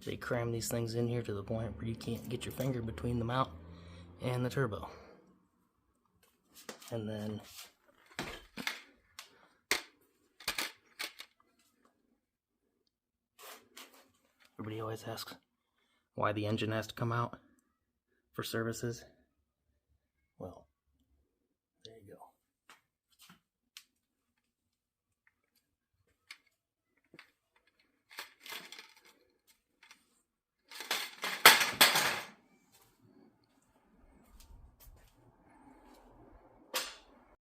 They cram these things in here to the point where you can't get your finger between the mount and the turbo. And then everybody always asks why the engine has to come out for services. Well,